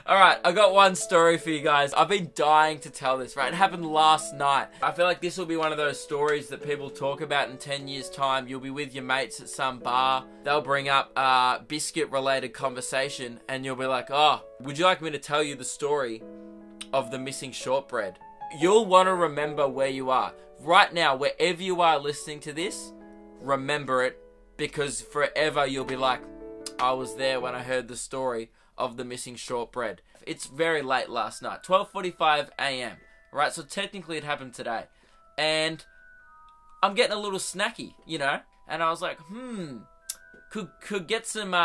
Alright, I got one story for you guys. I've been dying to tell this, right? It happened last night. I feel like this will be one of those stories that people talk about in 10 years' time. You'll be with your mates at some bar. They'll bring up a biscuit-related conversation, and you'll be like, oh, would you like me to tell you the story of the missing shortbread? You'll want to remember where you are. Right now, wherever you are listening to this, remember it, because forever you'll be like, I was there when I heard the story of the missing shortbread. It's very late last night, 12:45 a.m. Right, so technically it happened today. And I'm getting a little snacky, you know? And I was like, could get some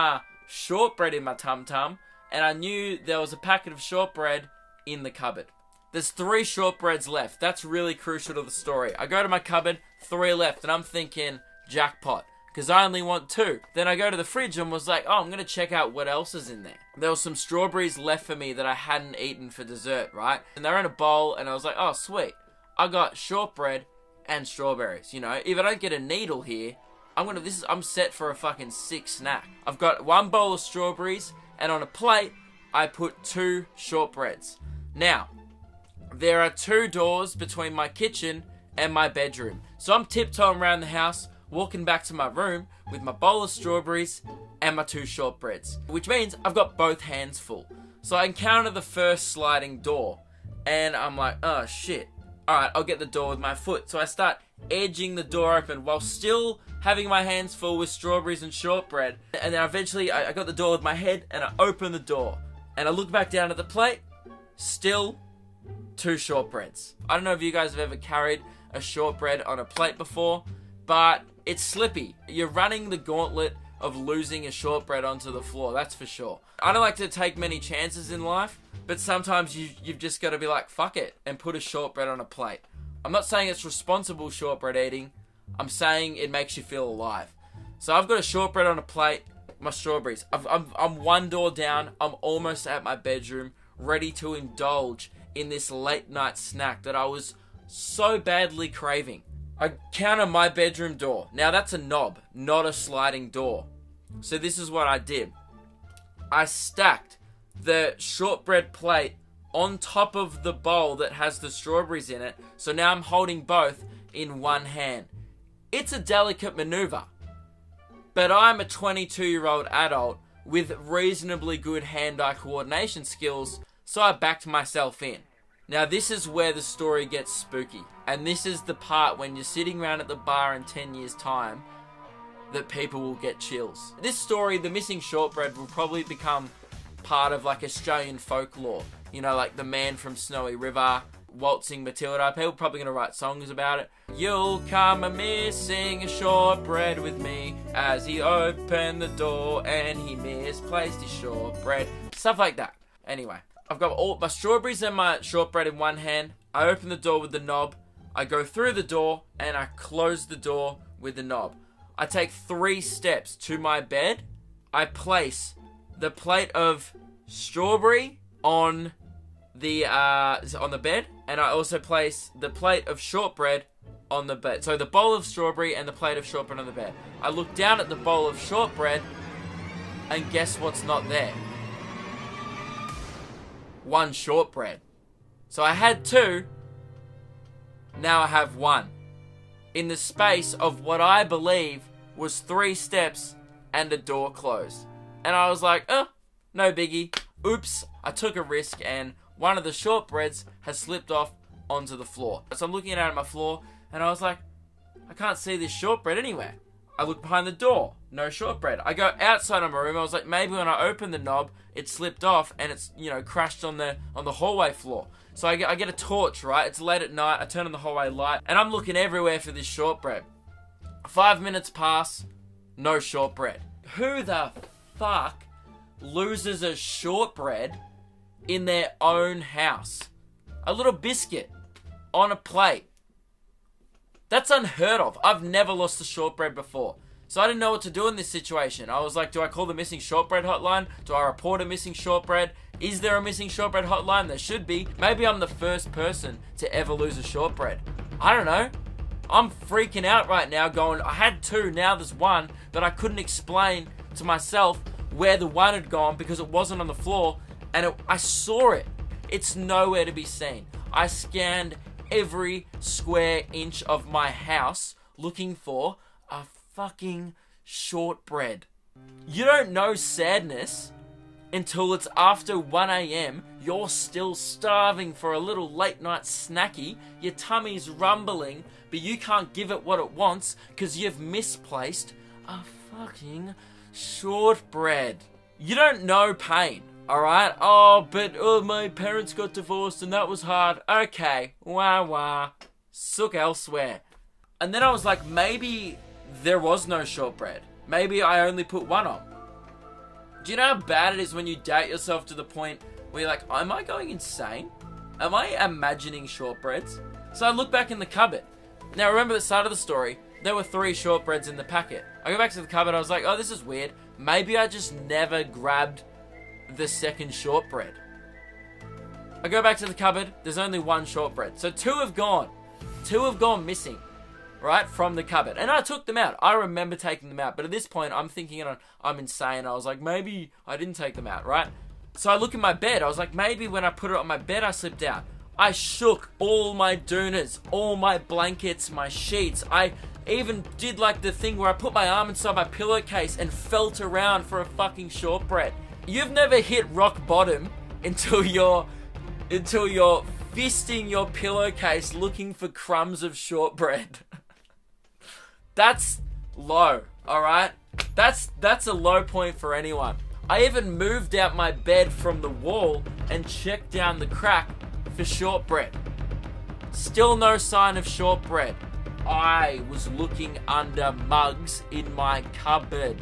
shortbread in my tum-tum. And I knew there was a packet of shortbread in the cupboard. There's 3 shortbreads left. That's really crucial to the story. I go to my cupboard, 3 left, and I'm thinking, jackpot, because I only want 2. Then I go to the fridge and was like, oh, I'm going to check out what else is in there. There was some strawberries left for me that I hadn't eaten for dessert, right? And they're in a bowl, and I was like, oh, sweet. I got shortbread and strawberries, you know? If I don't get a needle here, I'm set for a fucking sick snack. I've got 1 bowl of strawberries, and on a plate, I put 2 shortbreads. Now, there are 2 doors between my kitchen and my bedroom. So I'm tiptoeing around the house, walking back to my room with my bowl of strawberries and my 2 shortbreads, which means I've got both hands full. So I encounter the first sliding door, and I'm like, oh shit. Alright, I'll get the door with my foot. So I start edging the door open while still having my hands full with strawberries and shortbread. And then eventually I got the door with my head, and I open the door. And I look back down at the plate, still 2 shortbreads. I don't know if you guys have ever carried a shortbread on a plate before, but it's slippy. You're running the gauntlet of losing a shortbread onto the floor, that's for sure. I don't like to take many chances in life, but sometimes you've just got to be like, fuck it, and put a shortbread on a plate. I'm not saying it's responsible shortbread eating, I'm saying it makes you feel alive. So I've got a shortbread on a plate, my strawberries. I'm 1 door down, I'm almost at my bedroom, ready to indulge in this late night snack that I was so badly craving. I counter my bedroom door. Now that's a knob, not a sliding door. So this is what I did. I stacked the shortbread plate on top of the bowl that has the strawberries in it. So now I'm holding both in one hand. It's a delicate maneuver. But I'm a 22-year-old adult with reasonably good hand-eye coordination skills, so I backed myself in. Now this is where the story gets spooky. And this is the part when you're sitting around at the bar in 10 years' time that people will get chills. This story, the missing shortbread, will probably become part of like Australian folklore. You know, like the man from Snowy River, waltzing Matilda. People are probably going to write songs about it. You'll come a-missing a shortbread with me as he opened the door and he misplaced his shortbread. Stuff like that. Anyway, I've got all my strawberries and my shortbread in one hand. I open the door with the knob. I go through the door and I close the door with the knob. I take 3 steps to my bed. I place the plate of strawberry on the bed, and I also place the plate of shortbread on the bed. So the bowl of strawberry and the plate of shortbread on the bed. I look down at the bowl of shortbread, and guess what's not there? 1 shortbread. So I had 2, now I have 1. In the space of what I believe was 3 steps and a door closed. And I was like, oh, no biggie. Oops, I took a risk and one of the shortbreads has slipped off onto the floor. So I'm looking at my floor and I was like, I can't see this shortbread anywhere. I look behind the door, no shortbread. I go outside of my room, I was like, maybe when I open the knob, it slipped off and it's, you know, crashed on the hallway floor. So I get a torch, right? It's late at night, I turn on the hallway light, and I'm looking everywhere for this shortbread. 5 minutes pass, no shortbread. Who the fuck loses a shortbread in their own house? A little biscuit on a plate. That's unheard of. I've never lost a shortbread before. So I didn't know what to do in this situation. I was like, do I call the missing shortbread hotline? Do I report a missing shortbread? Is there a missing shortbread hotline? There should be. Maybe I'm the first person to ever lose a shortbread. I don't know. I'm freaking out right now going, I had 2, now there's 1, but I couldn't explain to myself where the 1 had gone because it wasn't on the floor. And I saw it. It's nowhere to be seen. I scanned every square inch of my house looking for a fucking shortbread. You don't know sadness until it's after 1 a.m. You're still starving for a little late night snacky. Your tummy's rumbling, but you can't give it what it wants because you've misplaced a fucking shortbread. You don't know pain, alright? Oh, but my parents got divorced and that was hard. Okay, wah. Sook elsewhere. And then I was like, maybe there was no shortbread. Maybe I only put one on. Do you know how bad it is when you doubt yourself to the point where you're like, am I going insane? Am I imagining shortbreads? So I look back in the cupboard. Now remember the start of the story, there were 3 shortbreads in the packet. I go back to the cupboard, I was like, oh, this is weird. Maybe I just never grabbed the second shortbread. I go back to the cupboard, there's only 1 shortbread. So 2 have gone. 2 have gone missing, right, from the cupboard. And I took them out. I remember taking them out. But at this point, I'm thinking I'm insane. I was like, maybe I didn't take them out, right? So I look in my bed. I was like, maybe when I put it on my bed, I slipped out. I shook all my doonas, all my blankets, my sheets. I even did like the thing where I put my arm inside my pillowcase and felt around for a fucking shortbread. You've never hit rock bottom until you're fisting your pillowcase looking for crumbs of shortbread. That's low, alright? That's a low point for anyone. I even moved out my bed from the wall and checked down the crack for shortbread. Still no sign of shortbread. I was looking under mugs in my cupboard.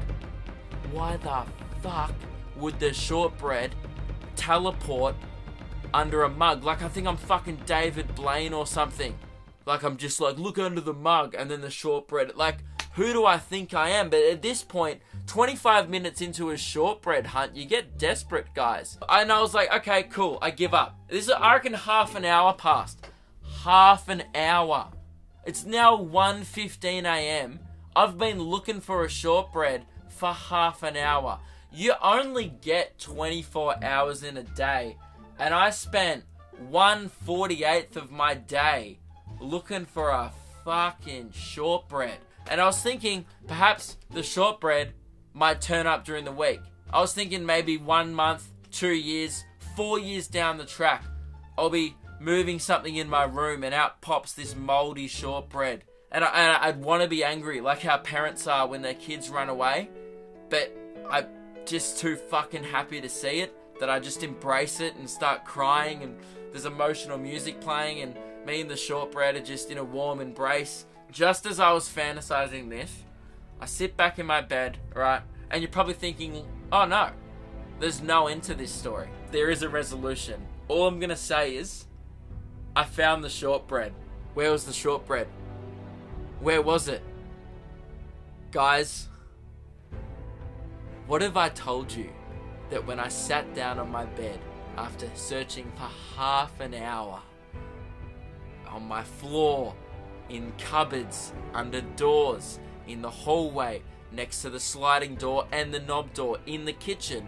Why the fuck would the shortbread teleport under a mug? Like I think I'm fucking David Blaine or something. Like I'm just like, look under the mug and then the shortbread. Like, who do I think I am? But at this point, 25 minutes into a shortbread hunt, you get desperate, guys. And I was like, okay, cool, I give up. I reckon half an hour passed. Half an hour. It's now 1:15 a.m. I've been looking for a shortbread for half an hour. You only get 24 hours in a day. And I spent 1/48 of my day looking for a fucking shortbread. And I was thinking, perhaps the shortbread might turn up during the week. I was thinking maybe 1 month, 2 years, 4 years down the track, I'll be moving something in my room and out pops this moldy shortbread. And I'd want to be angry, like how parents are when their kids run away. But I'm just too fucking happy to see it that I just embrace it and start crying, and there's emotional music playing and me and the shortbread are just in a warm embrace. Just as I was fantasizing this, I sit back in my bed, right? And you're probably thinking, oh no, there's no end to this story. There is a resolution. All I'm gonna say is, I found the shortbread. Where was the shortbread? Where was it? Guys, what if I told you that when I sat down on my bed after searching for half an hour on my floor, in cupboards, under doors, in the hallway, next to the sliding door and the knob door, in the kitchen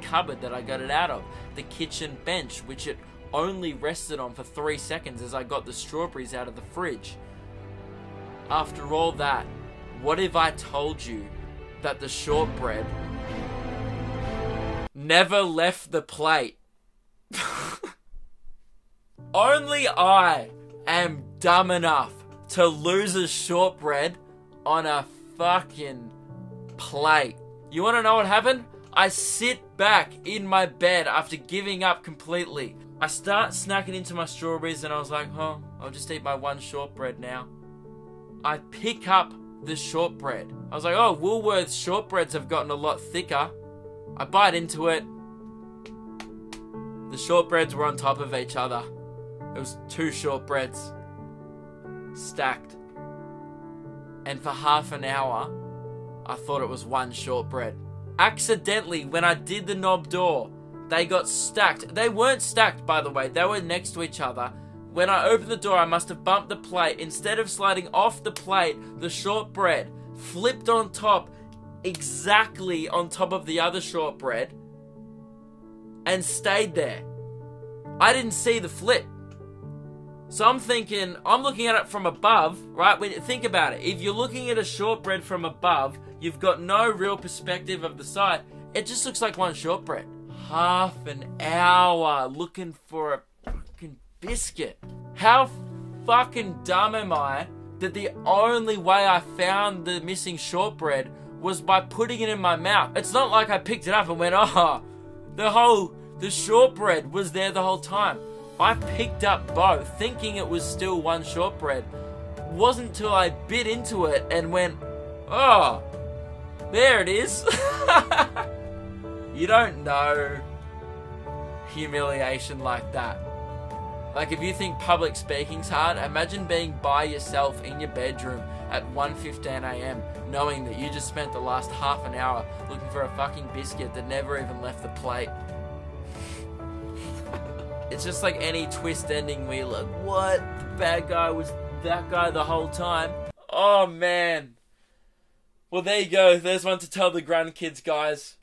cupboard that I got it out of, the kitchen bench, which it only rested on for 3 seconds as I got the strawberries out of the fridge. After all that, what if I told you that the shortbread never left the plate? Only I am dumb enough to lose a shortbread on a fucking plate. You want to know what happened? I sit back in my bed after giving up completely. I start snacking into my strawberries and I was like, oh, I'll just eat my 1 shortbread now. I pick up the shortbread. I was like, oh, Woolworths shortbreads have gotten a lot thicker. I bite into it. The shortbreads were on top of each other. It was 2 shortbreads stacked. And for half an hour, I thought it was 1 shortbread. Accidentally, when I did the knob door, they got stacked. They weren't stacked, by the way. They were next to each other. When I opened the door, I must have bumped the plate. Instead of sliding off the plate, the shortbread flipped on top, exactly on top of the other shortbread. and stayed there. I didn't see the flip. So I'm thinking, I'm looking at it from above, right? When you think about it, if you're looking at a shortbread from above, you've got no real perspective of the side. It just looks like one shortbread. Half an hour looking for a fucking biscuit. How fucking dumb am I that the only way I found the missing shortbread was by putting it in my mouth? It's not like I picked it up and went, oh, the shortbread was there the whole time. I picked up both, thinking it was still one shortbread. Wasn't till I bit into it and went, oh, there it is. You don't know humiliation like that. Like, if you think public speaking's hard, imagine being by yourself in your bedroom at 1:15 a.m. knowing that you just spent the last half an hour looking for a fucking biscuit that never even left the plate. It's just like any twist ending where you're like, what? The bad guy was that guy the whole time? Oh, man. Well, there you go. There's one to tell the grandkids, guys.